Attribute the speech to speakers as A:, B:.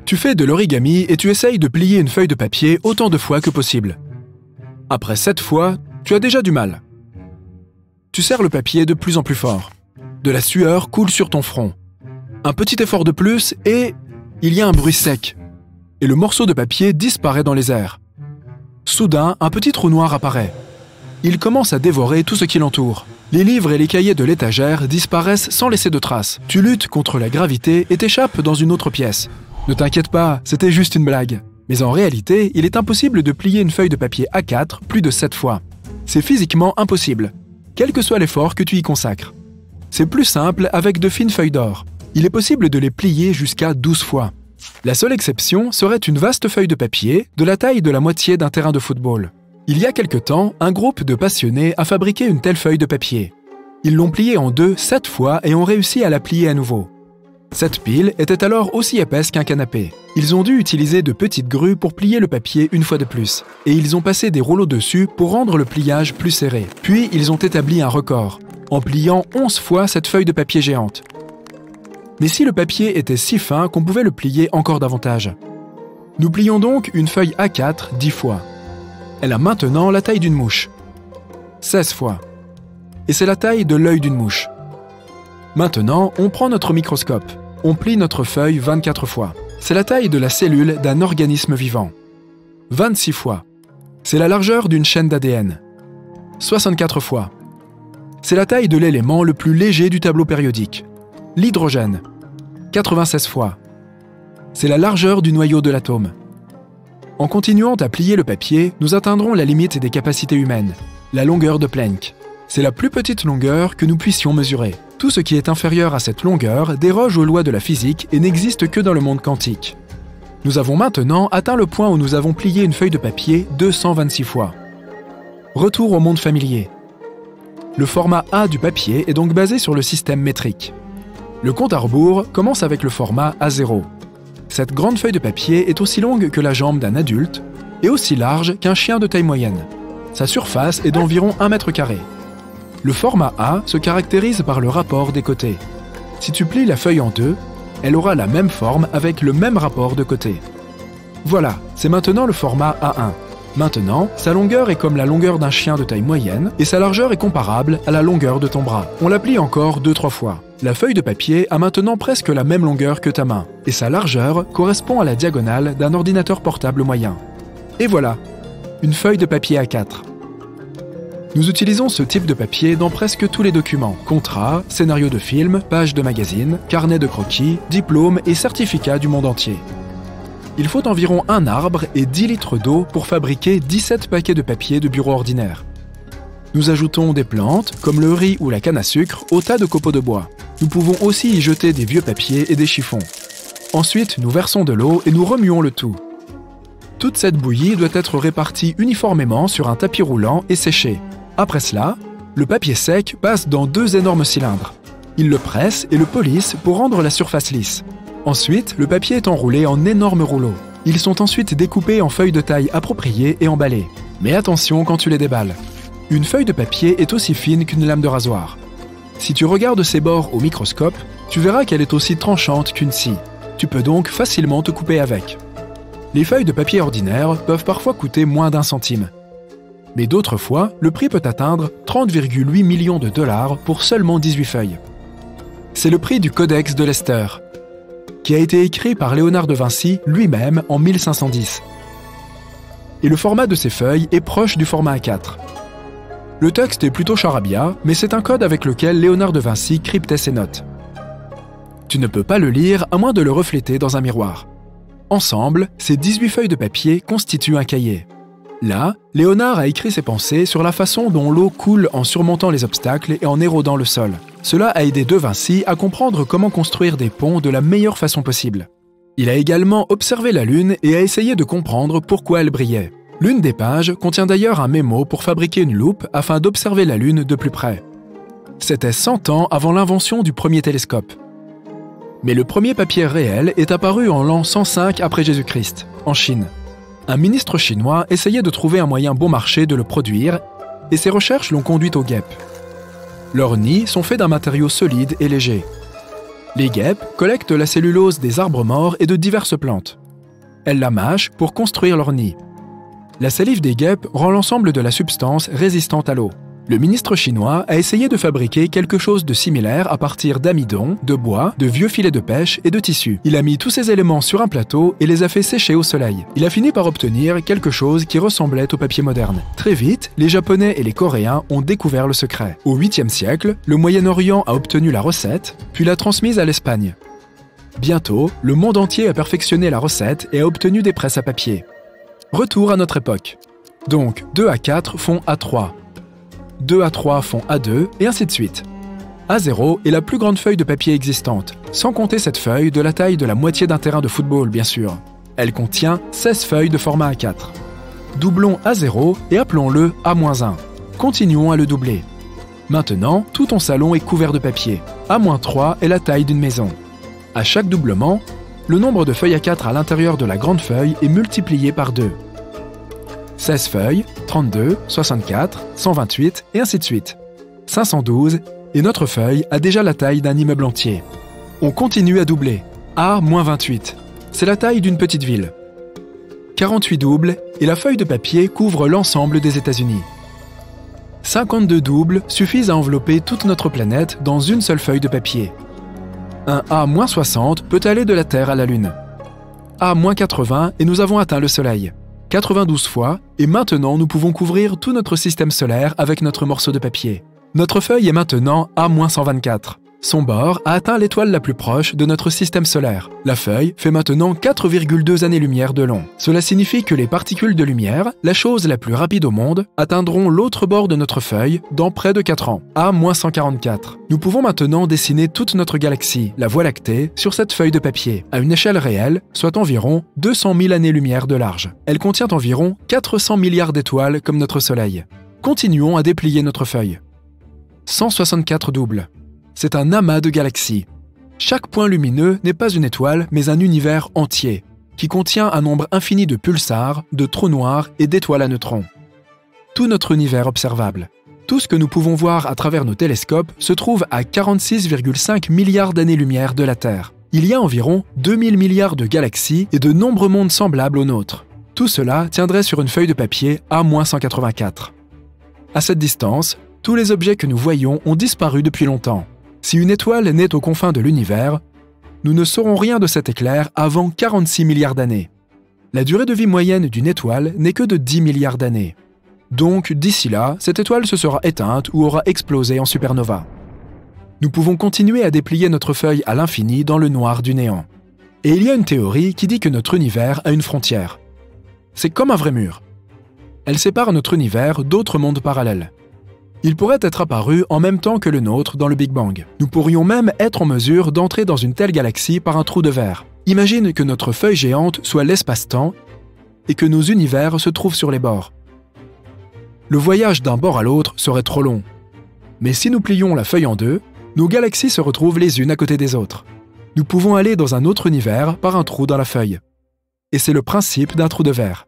A: Tu fais de l'origami et tu essayes de plier une feuille de papier autant de fois que possible. Après 7 fois, tu as déjà du mal. Tu serres le papier de plus en plus fort. De la sueur coule sur ton front. Un petit effort de plus et il y a un bruit sec. Et le morceau de papier disparaît dans les airs. Soudain, un petit trou noir apparaît. Il commence à dévorer tout ce qui l'entoure. Les livres et les cahiers de l'étagère disparaissent sans laisser de traces. Tu luttes contre la gravité et t'échappes dans une autre pièce. Ne t'inquiète pas, c'était juste une blague. Mais en réalité, il est impossible de plier une feuille de papier A4 plus de 7 fois. C'est physiquement impossible, quel que soit l'effort que tu y consacres. C'est plus simple avec de fines feuilles d'or. Il est possible de les plier jusqu'à 12 fois. La seule exception serait une vaste feuille de papier de la taille de la moitié d'un terrain de football. Il y a quelque temps, un groupe de passionnés a fabriqué une telle feuille de papier. Ils l'ont pliée en deux 7 fois et ont réussi à la plier à nouveau. Cette pile était alors aussi épaisse qu'un canapé. Ils ont dû utiliser de petites grues pour plier le papier une fois de plus. Et ils ont passé des rouleaux dessus pour rendre le pliage plus serré. Puis ils ont établi un record, en pliant 11 fois cette feuille de papier géante. Mais si le papier était si fin qu'on pouvait le plier encore davantage. Nous plions donc une feuille A4 10 fois. Elle a maintenant la taille d'une mouche. 16 fois. Et c'est la taille de l'œil d'une mouche. Maintenant, on prend notre microscope. On plie notre feuille 24 fois. C'est la taille de la cellule d'un organisme vivant. 26 fois. C'est la largeur d'une chaîne d'ADN. 64 fois. C'est la taille de l'élément le plus léger du tableau périodique. L'hydrogène. 96 fois. C'est la largeur du noyau de l'atome. En continuant à plier le papier, nous atteindrons la limite des capacités humaines, la longueur de Planck. C'est la plus petite longueur que nous puissions mesurer. Tout ce qui est inférieur à cette longueur déroge aux lois de la physique et n'existe que dans le monde quantique. Nous avons maintenant atteint le point où nous avons plié une feuille de papier 226 fois. Retour au monde familier. Le format A du papier est donc basé sur le système métrique. Le compte à rebours commence avec le format A0. Cette grande feuille de papier est aussi longue que la jambe d'un adulte et aussi large qu'un chien de taille moyenne. Sa surface est d'environ 1 mètre carré. Le format A se caractérise par le rapport des côtés. Si tu plies la feuille en deux, elle aura la même forme avec le même rapport de côté. Voilà, c'est maintenant le format A1. Maintenant, sa longueur est comme la longueur d'un chien de taille moyenne et sa largeur est comparable à la longueur de ton bras. On la plie encore 2-3 fois. La feuille de papier a maintenant presque la même longueur que ta main et sa largeur correspond à la diagonale d'un ordinateur portable moyen. Et voilà, une feuille de papier A4. Nous utilisons ce type de papier dans presque tous les documents. Contrats, scénarios de films, pages de magazines, carnets de croquis, diplômes et certificats du monde entier. Il faut environ un arbre et 10 litres d'eau pour fabriquer 17 paquets de papier de bureau ordinaire. Nous ajoutons des plantes, comme le riz ou la canne à sucre, au tas de copeaux de bois. Nous pouvons aussi y jeter des vieux papiers et des chiffons. Ensuite, nous versons de l'eau et nous remuons le tout. Toute cette bouillie doit être répartie uniformément sur un tapis roulant et séchée. Après cela, le papier sec passe dans 2 énormes cylindres. Ils le pressent et le polissent pour rendre la surface lisse. Ensuite, le papier est enroulé en énormes rouleaux. Ils sont ensuite découpés en feuilles de taille appropriée et emballés. Mais attention quand tu les déballes. Une feuille de papier est aussi fine qu'une lame de rasoir. Si tu regardes ses bords au microscope, tu verras qu'elle est aussi tranchante qu'une scie. Tu peux donc facilement te couper avec. Les feuilles de papier ordinaires peuvent parfois coûter moins d'1 centime. Mais d'autres fois, le prix peut atteindre 30,8 millions de dollars pour seulement 18 feuilles. C'est le prix du Codex de Lester, qui a été écrit par Léonard de Vinci lui-même en 1510. Et le format de ces feuilles est proche du format A4. Le texte est plutôt charabia, mais c'est un code avec lequel Léonard de Vinci cryptait ses notes. Tu ne peux pas le lire à moins de le refléter dans un miroir. Ensemble, ces 18 feuilles de papier constituent un cahier. Là, Léonard a écrit ses pensées sur la façon dont l'eau coule en surmontant les obstacles et en érodant le sol. Cela a aidé De Vinci à comprendre comment construire des ponts de la meilleure façon possible. Il a également observé la Lune et a essayé de comprendre pourquoi elle brillait. L'une des pages contient d'ailleurs un mémo pour fabriquer une loupe afin d'observer la Lune de plus près. C'était 100 ans avant l'invention du premier télescope. Mais le premier papier réel est apparu en l'an 105 après Jésus-Christ, en Chine. Un ministre chinois essayait de trouver un moyen bon marché de le produire et ses recherches l'ont conduit aux guêpes. Leurs nids sont faits d'un matériau solide et léger. Les guêpes collectent la cellulose des arbres morts et de diverses plantes. Elles la mâchent pour construire leur nid. La salive des guêpes rend l'ensemble de la substance résistante à l'eau. Le ministre chinois a essayé de fabriquer quelque chose de similaire à partir d'amidon, de bois, de vieux filets de pêche et de tissus. Il a mis tous ces éléments sur un plateau et les a fait sécher au soleil. Il a fini par obtenir quelque chose qui ressemblait au papier moderne. Très vite, les Japonais et les Coréens ont découvert le secret. Au 8e siècle, le Moyen-Orient a obtenu la recette, puis l'a transmise à l'Espagne. Bientôt, le monde entier a perfectionné la recette et a obtenu des presses à papier. Retour à notre époque. Donc, 2 à 4 font A3. 2 à 3 font A2, et ainsi de suite. A0 est la plus grande feuille de papier existante, sans compter cette feuille de la taille de la moitié d'un terrain de football, bien sûr. Elle contient 16 feuilles de format A4. Doublons A0 et appelons-le A-1. Continuons à le doubler. Maintenant, tout ton salon est couvert de papier. A-3 est la taille d'une maison. À chaque doublement, le nombre de feuilles A4 à l'intérieur de la grande feuille est multiplié par 2. 16 feuilles, 32, 64, 128 et ainsi de suite. 512 et notre feuille a déjà la taille d'un immeuble entier. On continue à doubler. A-28. C'est la taille d'une petite ville. 48 doubles et la feuille de papier couvre l'ensemble des États-Unis. 52 doubles suffisent à envelopper toute notre planète dans une seule feuille de papier. Un A-60 peut aller de la Terre à la Lune. A-80 et nous avons atteint le Soleil. 92 fois, et maintenant nous pouvons couvrir tout notre système solaire avec notre morceau de papier. Notre feuille est maintenant A-124. Son bord a atteint l'étoile la plus proche de notre système solaire. La feuille fait maintenant 4,2 années-lumière de long. Cela signifie que les particules de lumière, la chose la plus rapide au monde, atteindront l'autre bord de notre feuille dans près de 4 ans, A-144. Nous pouvons maintenant dessiner toute notre galaxie, la Voie lactée, sur cette feuille de papier, à une échelle réelle, soit environ 200 000 années-lumière de large. Elle contient environ 400 milliards d'étoiles comme notre Soleil. Continuons à déplier notre feuille. 164 doubles. C'est un amas de galaxies. Chaque point lumineux n'est pas une étoile, mais un univers entier, qui contient un nombre infini de pulsars, de trous noirs et d'étoiles à neutrons. Tout notre univers observable, tout ce que nous pouvons voir à travers nos télescopes, se trouve à 46,5 milliards d'années-lumière de la Terre. Il y a environ 2000 milliards de galaxies et de nombreux mondes semblables aux nôtres. Tout cela tiendrait sur une feuille de papier A-184. À cette distance, tous les objets que nous voyons ont disparu depuis longtemps. Si une étoile naît aux confins de l'univers, nous ne saurons rien de cet éclair avant 46 milliards d'années. La durée de vie moyenne d'une étoile n'est que de 10 milliards d'années. Donc, d'ici là, cette étoile se sera éteinte ou aura explosé en supernova. Nous pouvons continuer à déplier notre feuille à l'infini dans le noir du néant. Et il y a une théorie qui dit que notre univers a une frontière. C'est comme un vrai mur. Elle sépare notre univers d'autres mondes parallèles. Il pourrait être apparu en même temps que le nôtre dans le Big Bang. Nous pourrions même être en mesure d'entrer dans une telle galaxie par un trou de verre. Imagine que notre feuille géante soit l'espace-temps et que nos univers se trouvent sur les bords. Le voyage d'un bord à l'autre serait trop long. Mais si nous plions la feuille en deux, nos galaxies se retrouvent les unes à côté des autres. Nous pouvons aller dans un autre univers par un trou dans la feuille. Et c'est le principe d'un trou de verre.